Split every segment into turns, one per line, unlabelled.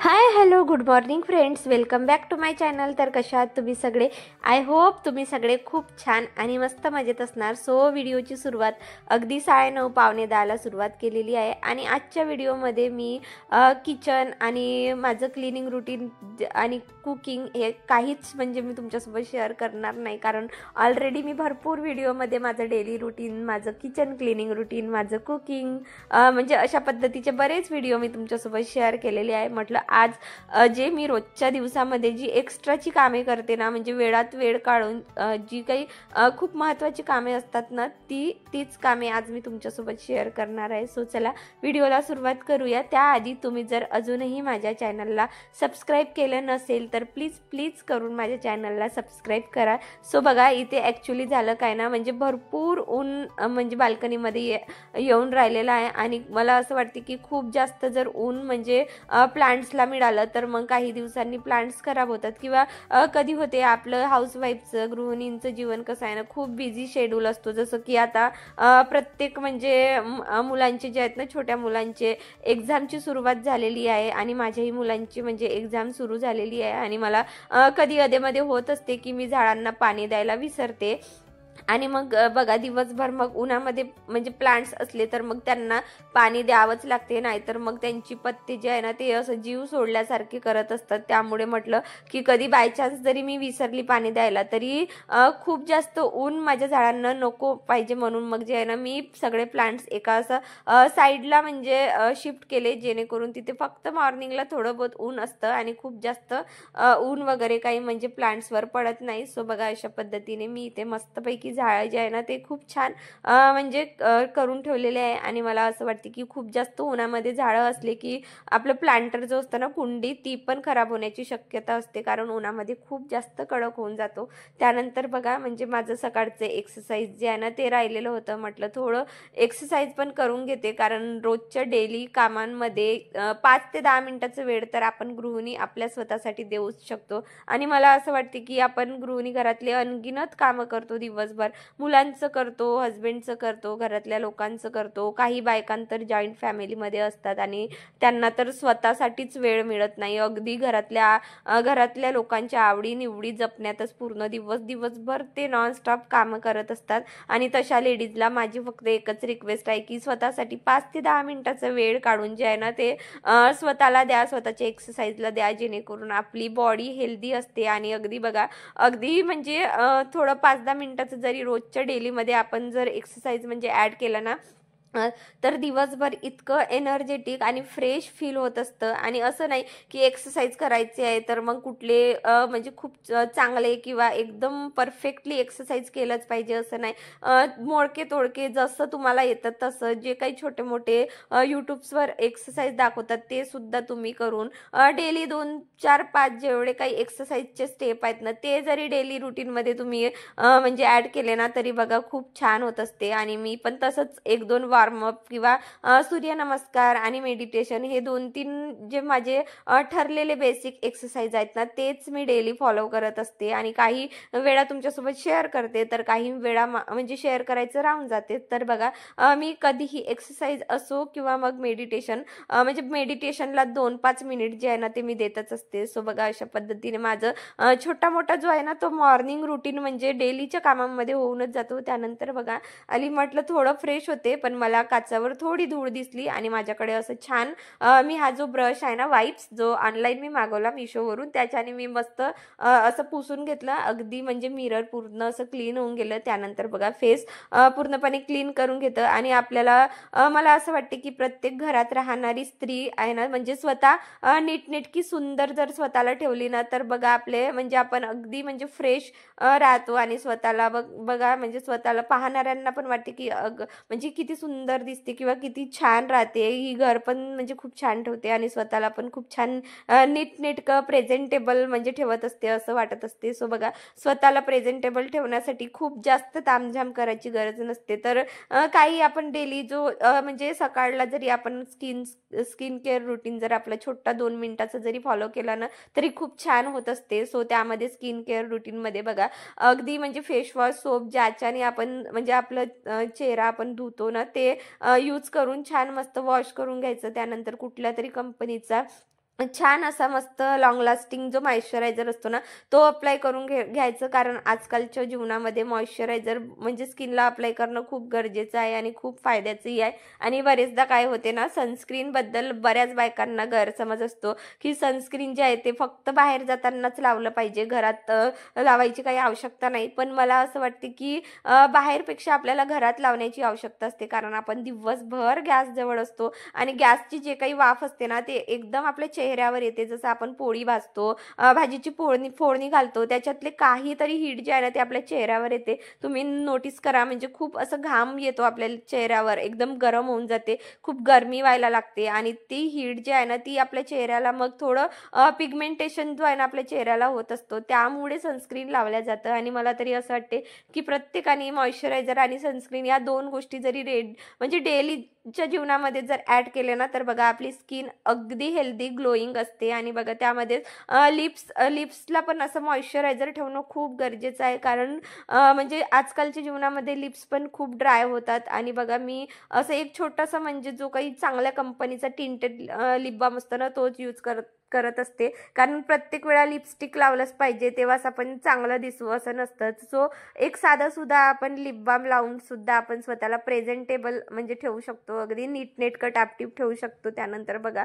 High hello good morning friends, welcome back to my channel. तर कशा आहात तुम्ही सगळे? आय होप तुम्ही सगळे खूप छान आणि मस्त मजेत असणार. सो व्हिडिओची सुरुवात अगदी 9:30 पावणे 10ला सुरुवात केलेली आहे आणि आजच्या व्हिडिओमध्ये मी किचन आणि माझं क्लिनिंग रुटीन आणि कुकिंग हे काहीच म्हणजे मी तुमच्यासोबत शेअर करणार नाही, कारण ऑलरेडी मी भरपूर व्हिडिओमध्ये माझं डेली रुटीन, माझं किचन क्लिनिंग रुटीन, माझं कुकिंग म्हणजे अशा पद्धतीचे बरेच व्हिडिओ मी तुमच्यासोबत शेअर केलेले आहे. म्हटलं आज जे मी रोजच्या दिवसामध्ये जी एक्स्ट्राची कामे करते ना, म्हणजे वेळात वेळ काढून जी काही खूप महत्त्वाची कामे असतात ना, तीच कामे आज मी तुमच्यासोबत शेअर करणार आहे. सो चला व्हिडिओला सुरुवात करूया. त्याआधी तुम्ही जर अजूनही माझ्या चॅनलला सबस्क्राईब केलं नसेल तर प्लीज करून माझ्या चॅनलला सबस्क्राईब करा. सो बघा इथे ॲक्च्युली झालं काय ना, म्हणजे भरपूर ऊन म्हणजे बाल्कनीमध्ये येऊन राहिलेलं आहे आणि मला असं वाटते की खूप जास्त जर ऊन म्हणजे प्लांट्सला मिळालं तर मग काही दिवसांनी प्लांट्स खराब होतात किंवा कधी होते आपलं हाऊसवाईफचं, गृहिणींचं जीवन कसं आहे ना, खूप बिझी शेड्यूल असतो. जसं की आता प्रत्येक म्हणजे मुलांचे जे आहेत ना, छोट्या मुलांचे एक्झामची सुरुवात झालेली आहे आणि माझ्याही मुलांची म्हणजे एक्झाम सुरू झालेली आहे आणि मला कधी अधेमध्ये होत असते की मी झाडांना पाणी द्यायला विसरते आणि मग बघा दिवसभर मग उन्हामध्ये म्हणजे प्लांट्स असले तर मग त्यांना पाणी द्यावंच लागते, नाहीतर मग त्यांची पत्ते जे आहे ना ते असं जीव सोडल्यासारखे करत असतात. त्यामुळे म्हटलं की कधी बाय चान्स जरी मी विसरली पाणी द्यायला तरी खूप जास्त ऊन माझ्या झाडांना नको पाहिजे, म्हणून मग जे आहे ना मी सगळे प्लांट्स एका असं साईडला म्हणजे शिफ्ट केले, जेणेकरून तिथे फक्त मॉर्निंगला थोडं बहुत ऊन असतं आणि खूप जास्त ऊन वगैरे काही म्हणजे प्लांट्सवर पडत नाही. सो बघा अशा पद्धतीने मी इथे मस्तपैकी झाडं जे आहे ना ते खूप छान म्हणजे करून ठेवलेले आहे आणि मला असं वाटते की खूप जास्त उन्हामध्ये झाडं असले की आपलं प्लांटर जो असतं ना, कुंडी, ती पण खराब होण्याची शक्यता असते, कारण उन्हामध्ये खूप जास्त कडक होऊन जातो. त्यानंतर बघा म्हणजे माझं सकाळचं एक्सरसाइज जे आहे ना ते राहिलेलं होतं. म्हटलं थोडं एक्सरसाइज पण करून घेते, कारण रोजच्या डेली कामांमध्ये 5 ते 10 मिनिटाचा वेळ तर आपण गृहिणी आपल्या स्वतःसाठी देऊच शकतो. आणि मला असं वाटते की आपण गृहिणी घरातले अनगिनत कामं करतो दिवसभर, मुलांचं करतो, हस्बंडचं करतो, घरातल्या लोकांचं करतो. काही बायकांतर जॉईंट फॅमिलीमध्ये असतात आणि त्यांना तर स्वतःसाठीच वेळ मिळत नाही. अगदी घरातल्या लोकांच्या आवडी निवडी जपण्यातच पूर्ण दिवसभर ते नॉनस्टॉप कामं करत असतात. आणि तशा लेडीजला माझी फक्त एकच रिक्वेस्ट आहे की स्वतःसाठी 5 ते 10 मिनिटाचा वेळ काढून जे आहे ना ते स्वतःला द्या, स्वतःच्या एक्सरसाइजला द्या, जेणेकरून आपली बॉडी हेल्दी असते. आणि अगदी बघा अगदी म्हणजे थोडं 5-10 मिनिटाचं जरी रोजच्या डेलीमध्ये आपण जर एक्सरसाइज म्हणजे ॲड केलं ना तर दिवसभर इतकं एनर्जेटिक आणि फ्रेश फील होत असतं. आणि असं नाही की एक्सरसाइज करायची आहे तर मग कुठले म्हणजे खूप चांगले किंवा एकदम परफेक्टली एक्सरसाइज केलंच पाहिजे असं नाही. मोडके तोडके जसं तुम्हाला येतं तसं जे काही छोटे मोठे यूट्यूब्सवर एक्सरसाइज दाखवतात ते सुद्धा तुम्ही करून डेली 2-4-5 जेवढे काही एक्सरसाइजचे स्टेप आहेत ना ते जरी डेली रुटीनमध्ये तुम्ही म्हणजे ॲड केले ना तरी बघा खूप छान होत असते. आणि मी पण तसंच 1-2 वॉर्मअप किंवा सूर्यनमस्कार आणि मेडिटेशन हे 2-3 जे माझे ठरलेले बेसिक एक्सरसाइज आहेत ना तेच मी डेली फॉलो करत असते. आणि काही वेळा तुमच्यासोबत शेअर करते तर काही वेळा म्हणजे शेअर करायचं राहून जाते. तर बघा मी कधीही एक्सरसाइज असो किंवा मग मेडिटेशन म्हणजे मेडिटेशनला 2-5 मिनिट जे आहे ना ते मी देतच असते. सो बघा अशा पद्धतीने माझं छोटा मोठा जो आहे ना तो मॉर्निंग रुटीन म्हणजे डेलीच्या कामांमध्ये होऊनच जातो. त्यानंतर बघा आली म्हटलं थोडं फ्रेश होते, पण मला काचावर थोडी धूळ दिसली आणि माझ्याकडे असं छान मी हा जो ब्रश आहे ना वाईप्स जो ऑनलाईन मी मागवला मिशोवरून, त्याच्याने मी मस्त असं पुसून घेतलं. अगदी म्हणजे मिरर पूर्ण असं क्लीन होऊन गेलं. त्यानंतर बघा फेस पूर्णपणे क्लीन करून घेतं. आणि आपल्याला मला असं वाटते की प्रत्येक घरात राहणारी स्त्री आहे ना म्हणजे स्वतः नीटनेटकी सुंदर जर स्वतःला ठेवली ना तर बघा आपले म्हणजे आपण अगदी म्हणजे फ्रेश राहतो आणि स्वतःला बघा म्हणजे स्वतःला पाहणाऱ्यांना पण वाटते की म्हणजे किती सुंदर दिसते किंवा किती छान राहते. ही घर पण म्हणजे खूप छान ठेवते आणि स्वतःला पण खूप छान नीटनेटकं प्रेझेंटेबल म्हणजे ठेवत असते असं वाटत असते. सो बघा स्वतःला प्रेझेंटेबल ठेवण्यासाठी खूप जास्त तामझाम करायची गरज नसते. तर काही आपण डेली जो म्हणजे सकाळला जरी आपण स्किन केअर रुटीन जर आपला छोटा 2 मिनिटाचा जरी फॉलो केला ना तरी खूप छान होत असते. सो त्यामध्ये स्किन केअर रुटीनमध्ये बघा अगदी म्हणजे फेस वॉश सोप ज्याच्याने आपण म्हणजे आपलं चेहरा आपण धुतो ना ते यूज करून छान मस्त वॉश करून घ्यायचं. त्यानंतर कुठल्या तरी कंपनीचा छान असा मस्त लॉंग लास्टिंग जो मॉइश्चरायझर असतो ना, तो अप्लाय करून घ्यायचं. कारण आजकालच्या जीवनामध्ये मॉइश्चरायझर म्हणजे स्किनला अप्लाय करणं खूप गरजेचं आहे आणि खूप फायद्याचंही आहे. आणि बरेचदा काय होते ना, सनस्क्रीनबद्दल बऱ्याच बायकांना गैरसमज असतो, की सनस्क्रीन जे आहे ते फक्त बाहेर जातानाच लावलं पाहिजे, घरात लावायची काही आवश्यकता नाही. पण मला असं वाटते, की बाहेरपेक्षा आपल्याला घरात लावण्याची आवश्यकता असते. कारण आपण दिवसभर गॅसजवळ असतो आणि गॅसची जे काही वाफ असते ना, ते एकदम आपल्या चेहऱ्यावर येते. जसं आपण पोळी भाजतो, भाजीची फोडणी फोडणी घालतो, त्याच्यातले काहीतरी हीट जे आहे ना, ते आपल्या चेहऱ्यावर येते. तुम्ही नोटीस करा, म्हणजे खूप असं घाम येतो आपल्या चेहऱ्यावर, एकदम गरम होऊन जाते, खूप गरमी व्हायला लागते आणि ती हीट जी आहे ना, ती आपल्या चेहऱ्याला मग थोडं पिगमेंटेशन जो आहे ना, आपल्या चेहऱ्याला होत असतो. त्यामुळे सनस्क्रीन लावल्या जातं. आणि मला तरी असं वाटते, की प्रत्येकाने मॉइश्चरायझर आणि सनस्क्रीन या 2 गोष्टी जरी म्हणजे डेलीच्या जीवनामध्ये जर ॲड केले ना, तर बघा आपली स्किन अगदी हेल्दी ग्लोईंग असते. आणि बघा त्यामध्ये लिप्सला पण असं मॉइश्चरायझर ठेवणं खूप गरजेचं आहे. कारण म्हणजे आजकालच्या जीवनामध्ये लिप्स पण खूप ड्राय होतात. आणि बघा मी असं एक छोटासा म्हणजे जो काही चांगल्या कंपनीचा टिंटेड लिप बाम असतो ना, तोच यूज करत असते. कारण प्रत्येक वेळा लिपस्टिक लावलंच पाहिजे तेव्हाच आपण चांगलं दिसू असं नसतं. सो एक साधं सुद्धा आपण लिप बाम लावून सुद्धा आपण स्वतःला प्रेझेंटेबल म्हणजे ठेवू शकतो, अगदी नीटनेटकं टापटीप ठेवू शकतो. त्यानंतर बघा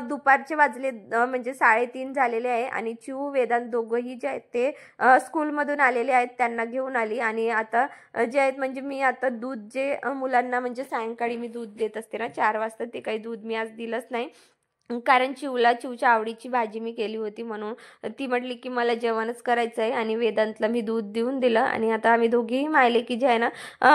दुपारचे वाजले म्हणजे 3:30 झालेले आहे आणि चिऊ वेदांत दोघंही जे आहेत ते स्कूलमधून आलेले आहेत, त्यांना घेऊन आली. आणि आता जे आहेत म्हणजे मी आता दूध जे मुलांना म्हणजे सायंकाळी मी दूध देत असते ना 4 वाजता, ते काही दूध मी आज दिलंच नाही. कारण चिऊच्या आवडीची भाजी मी केली होती, म्हणून ती म्हटली की मला जेवणच करायचं आहे. आणि वेदांतला मी दूध देऊन दिलं आणि आता आम्ही दोघीही मायले की जे आहे ना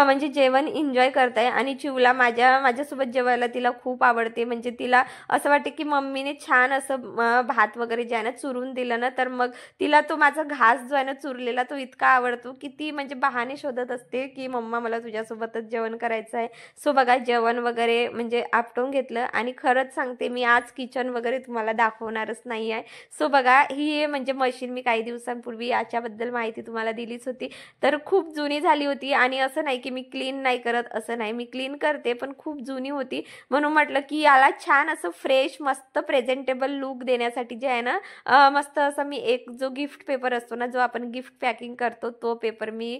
म्हणजे जेवण एन्जॉय करताय. आणि चिऊला माझ्यासोबत जेवायला तिला खूप आवडते. म्हणजे तिला असं वाटते की मम्मीने छान असं भात वगैरे जे आहे ना चुरून दिलं ना, तर मग तिला तो माझा घास जो आहे ना चुरलेला तो इतका आवडतो, की ती म्हणजे बहाणे शोधत असते की मम्मा मला तुझ्यासोबतच जेवण करायचं आहे. सो बघा जेवण वगैरे म्हणजे आपटून घेतलं. आणि खरंच सांगते मी आज किचन वगैरे तुम्हाला दाखवणारच नाही आहे. सो बघा ही म्हणजे मशीन मी काही दिवसांपूर्वी याच्याबद्दल माहिती तुम्हाला दिलीच होती. तर खूप जुनी झाली होती आणि असं नाही की मी क्लीन नाही करत, असं नाही, मी क्लीन करते, पण खूप जुनी होती. म्हणून म्हटलं की याला छान असं फ्रेश मस्त प्रेझेंटेबल लुक देण्यासाठी जे आहे ना मस्त असं मी एक जो गिफ्ट पेपर असतो ना, जो आपण गिफ्ट पॅकिंग करतो, तो पेपर मी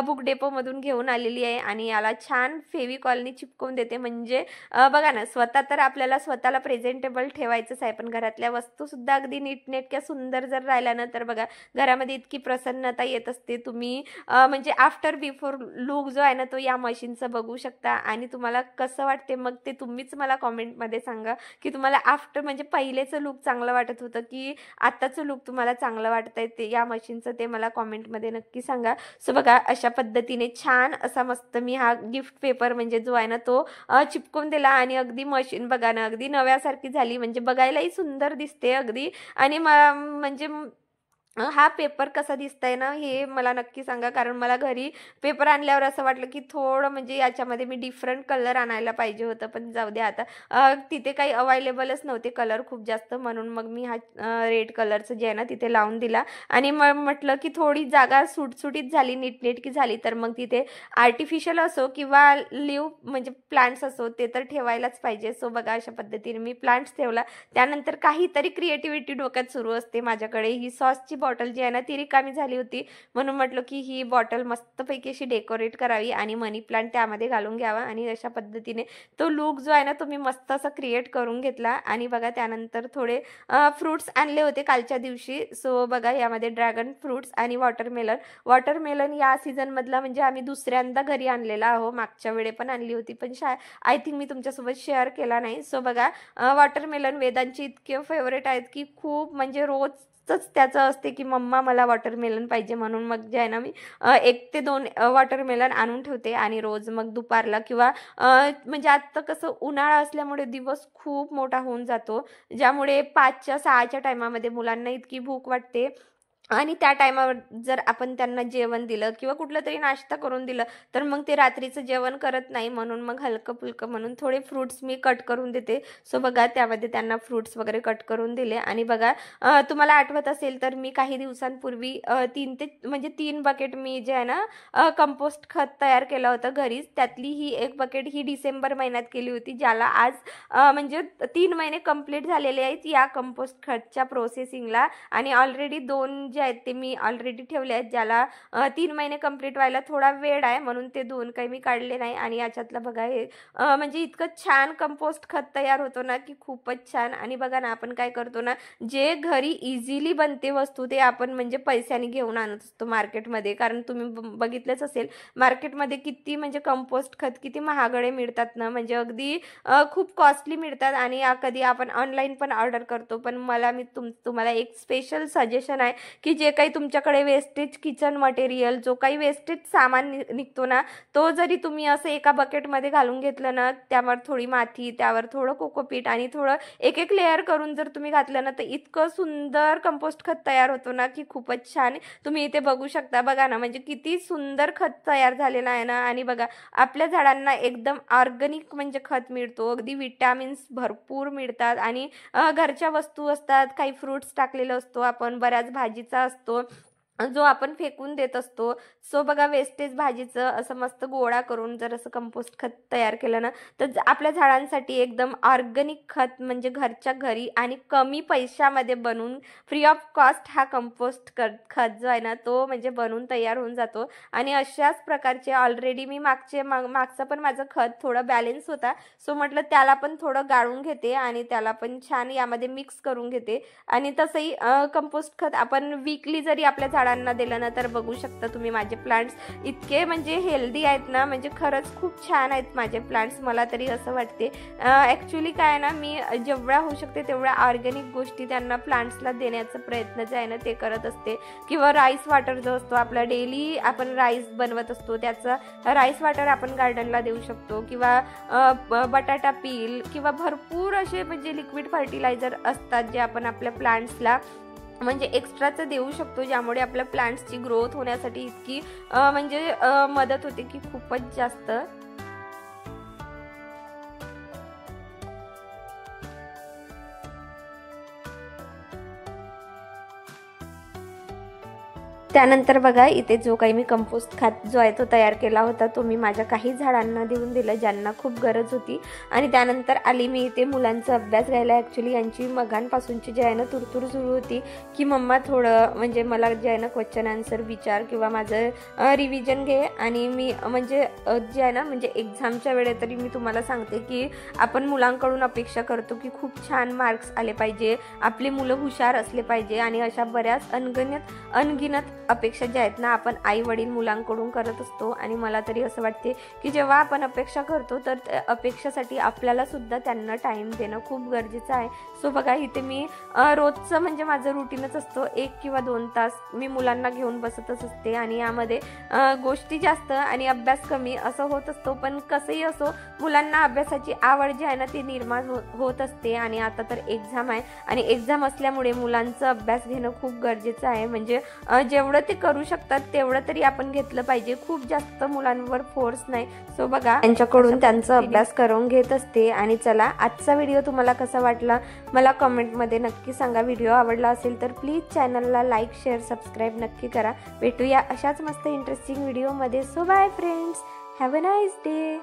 बुक डेपोमधून घेऊन आलेली आहे. आणि याला छान फेविकॉलनी चिपकवून देते. म्हणजे बघा ना, स्वतः तर आपल्याला स्वतःला प्रेझेंटेबल ठेवायचंच आहे, पण घरातल्या वस्तू सुद्धा अगदी नीटनेटक्या सुंदर जर राहिल्या ना, तर बघा घरामध्ये इतकी प्रसन्नता येत असते. तुम्ही म्हणजे आफ्टर बिफोर लुक जो आहे ना, तो या मशीनचा बघू शकता. आणि तुम्हाला कसं वाटते मग ते तुम्हीच मला कॉमेंटमध्ये सांगा, की तुम्हाला आफ्टर म्हणजे पहिलेचं लुक चांगलं वाटत होतं, की आत्ताचं लुक तुम्हाला चांगलं वाटतंय ते या मशीनचं, ते मला कॉमेंटमध्ये नक्की सांगा. सो बघा अशा पद्धतीने छान असा मस्त मी हा गिफ्ट पेपर म्हणजे जो आहे ना, तो चिपकून दिला. आणि अगदी मशीन बघा ना, अगदी नव्यासारखी झाली, म्हणजे बघायलाही सुंदर दिसते अगदी. आणि म्हणजे हा पेपर कसा दिसतंय ना, हे मला नक्की सांगा. कारण मला घरी पेपर आणल्यावर असं वाटलं, की थोडं म्हणजे याच्यामध्ये मी डिफरंट कलर आणायला पाहिजे होतं, पण जाऊ दे आता. तिथे काही अवेलेबलच नव्हते कलर खूप जास्त, म्हणून मग मी हा रेड कलरचं जे आहे ना तिथे लावून दिला. आणि मग म्हटलं, की थोडी जागा सुटसुटीत झाली, नीटनेटकी झाली, तर मग तिथे आर्टिफिशियल असो किंवा म्हणजे प्लांट्स असो, ते तर ठेवायलाच पाहिजे. सो बघा अशा पद्धतीने मी प्लांट्स ठेवला. त्यानंतर काहीतरी क्रिएटिव्हिटी डोक्यात सुरू असते माझ्याकडे. ही सॉसची बॉटल जी आहे ना, ती रिकामी झाली होती, म्हणून म्हटलं की ही बॉटल मस्तपैकी अशी डेकोरेट करावी आणि मनी प्लांट त्यामध्ये घालून घ्यावा. आणि अशा पद्धतीने तो लुक जो आहे ना, तो मी मस्त असा क्रिएट करून घेतला. आणि बघा त्यानंतर थोडे फ्रुट्स आणले होते कालच्या दिवशी. सो बघा यामध्ये ड्रॅगन फ्रुट्स आणि वॉटरमेलन या सीझनमधला म्हणजे आम्ही दुसऱ्यांदा घरी आणलेला आहो. मागच्या वेळे पण आणली होती, पण आय थिंक मी तुमच्यासोबत शेअर केला नाही. सो बघा वॉटरमेलन वेदांची इतके फेवरेट आहेत, की खूप म्हणजे रोजच त्याचं असते की मम्मा मला वॉटरमेलन पाहिजे. म्हणून मग जे आहे ना, मी 1 ते 2 वॉटरमेलन आणून ठेवते. आणि रोज मग दुपारला किंवा म्हणजे आता कसं उन्हाळा असल्यामुळे दिवस खूप मोठा होऊन जातो, ज्यामुळे 5च्या 6च्या टायमामध्ये मुलांना इतकी भूक वाटते आणि त्या टायमावर जर आपण त्यांना जेवण दिलं किंवा कुठलं तरी नाश्ता करून दिलं तर मग ते रात्रीचं जेवण करत नाही. म्हणून मग हलकं फुलकं म्हणून थोडे फ्रुट्स मी कट करून देते. सो बघा त्यामध्ये त्यांना फ्रुट्स वगैरे कट करून दिले. आणि बघा तुम्हाला आठवत असेल तर मी काही दिवसांपूर्वी 3 बकेट मी जे आहे ना कंपोस्ट खत तयार केलं होतं घरीच. त्यातली ही एक बकेट ही डिसेंबर महिन्यात केली होती, ज्याला आज म्हणजे 3 महिने कंप्लीट झालेले आहेत या कंपोस्ट खतच्या प्रोसेसिंगला. आणि ऑलरेडी 2 जे आहेत ते मी ऑलरेडी ठेवले आहेत, ज्याला 3 महिने कंप्लीट व्हायला थोडा वेळ आहे, म्हणून ते 2 काही मी काढले नाही. आणि याच्यातलं बघा हे म्हणजे इतकं छान कंपोस्ट खत तयार होतो ना की खूपच छान. आणि बघा ना आपण काय करतो ना, जे घरी इझिली बनते वस्तू ते आपण म्हणजे पैशाने घेऊन आणत असतो मार्केटमध्ये. कारण तुम्ही बघितलंच असेल मार्केटमध्ये किती म्हणजे कंपोस्ट खत किती महागडे मिळतात ना, म्हणजे अगदी खूप कॉस्टली मिळतात. आणि कधी आपण ऑनलाईन पण ऑर्डर करतो. पण मी तुम्हाला एक स्पेशल सजेशन आहे की जे काही तुमच्याकडे वेस्टेज किचन मटेरियल, जो काही वेस्टेज सामान निघतो ना, तो जरी तुम्ही असं एका बकेटमध्ये घालून घेतलं ना, त्यावर थोडी माती, त्यावर थोडं कोकोपीट आणि थोडं एक लेअर करून जर तुम्ही घातलं ना, तर इतकं सुंदर कंपोस्ट खत तयार होतो ना की खूपच छान. तुम्ही इथे बघू शकता. बघा ना म्हणजे किती सुंदर खत तयार झालेलं आहे ना. आणि बघा आपल्या झाडांना एकदम ऑर्गॅनिक म्हणजे खत मिळतो, अगदी विटॅमिन्स भरपूर मिळतात. आणि घरच्या वस्तू असतात, काही फ्रुट्स टाकलेलं असतो आपण, बऱ्याच भाजीचा असतो जो आपण फेकून देत असतो. सो बघा वेस्टेज भाजीचं असं मस्त गोळा करून जर असं कंपोस्ट खत तयार केलं ना, तर आपल्या झाडांसाठी एकदम ऑर्गॅनिक खत म्हणजे घरच्या घरी आणि कमी पैशामध्ये बनून फ्री ऑफ कॉस्ट हा कंपोस्ट खत जो आहे ना तो म्हणजे बनून तयार होऊन जातो. आणि अशाच प्रकारचे ऑलरेडी मी मागचं पण माझं खत थोडं बॅलन्स होता. सो म्हटलं त्याला पण थोडं गाळून घेते आणि त्याला पण छान यामध्ये मिक्स करून घेते. आणि तसंही कंपोस्ट खत आपण वीकली जरी आपल्या झाडांना दिलं ना, तर बघू शकता तुम्ही माझे प्लांट्स इतके म्हणजे हेल्दी आहेत ना, म्हणजे खरंच खूप छान आहेत माझे प्लांट्स, मला तरी असं वाटते. ॲक्च्युली काय ना, मी जेवढ्या होऊ शकते तेवढ्या ऑर्गॅनिक गोष्टी त्यांना प्लांट्सला देण्याचा प्रयत्न जे आहे ना ते करत असते. किंवा राईस वॉटर जो असतो आपला डेली आपण राईस बनवत असतो, त्याचा राईस वॉटर आपण गार्डनला देऊ शकतो. किंवा बटाटा पील किंवा भरपूर असे म्हणजे लिक्विड फर्टिलायझर असतात जे आपण आपल्या प्लांट्सला म्हणजे एक्स्ट्राचं देऊ शकतो, ज्यामुळे आपल्या प्लांट्सची ग्रोथ होण्यासाठी इतकी म्हणजे मदत होते की खूपच जास्त. त्यानंतर बघा इथे जो काही मी कंपोस्ट खत जो आहे तो तयार केला होता तो मी माझ्या काही झाडांना देऊन दिलं ज्यांना खूप गरज होती. आणि त्यानंतर आली मी इथे मुलांचा अभ्यास घ्यायला. ॲक्च्युली यांची मगांपासूनची जे आहे ना तुरतुर सुरू होती की मम्मा थोडं म्हणजे मला जे आहे ना क्वेश्चन आन्सर विचार किंवा माझं रिव्हिजन घे. आणि मी म्हणजे जे आहे ना म्हणजे एक्झामच्या वेळेत तरी मी तुम्हाला सांगते की आपण मुलांकडून अपेक्षा करतो की खूप छान मार्क्स आले पाहिजे, आपली मुलं हुशार असले पाहिजे. आणि अशा बऱ्याच अनगिनत अपेक्षा ज्या आहेत ना आपण आई वडील मुलांकडून करत असतो. आणि मला तरी असं वाटते की जेव्हा आपण अपेक्षा करतो तर अपेक्षासाठी आपल्याला सुद्धा त्यांना टाईम देणं खूप गरजेचं आहे. सो बघा इथे मी रोजचं म्हणजे माझं रुटीनच असतो 1 किंवा 2 तास मी मुलांना घेऊन बसतच असते. आणि यामध्ये गोष्टी जास्त आणि अभ्यास कमी असं होत असतो. पण कसंही असो मुलांना अभ्यासाची आवड जी आहे ना ती निर्माण होत असते. आणि आता तर एक्झाम आहे आणि एक्झाम असल्यामुळे मुलांचा अभ्यास घेणं खूप गरजेचं आहे. म्हणजे जेवढं ते करू शकतात तेवढं तरी आपण घेतलं पाहिजे, खूप जास्त मुलांवर फोर्स नाही. सो बघा त्यांच्याकडून त्यांचा अभ्यास करून घेत असते. आणि चला आजचा व्हिडिओ तुम्हाला कसा वाटला मला कमेंटमध्ये नक्की सांगा. व्हिडिओ आवडला असेल तर प्लीज चॅनलला लाईक शेअर सबस्क्राईब नक्की करा. भेटूया अशाच मस्त इंटरेस्टिंग व्हिडिओमध्ये. So bye friends, have a nice day.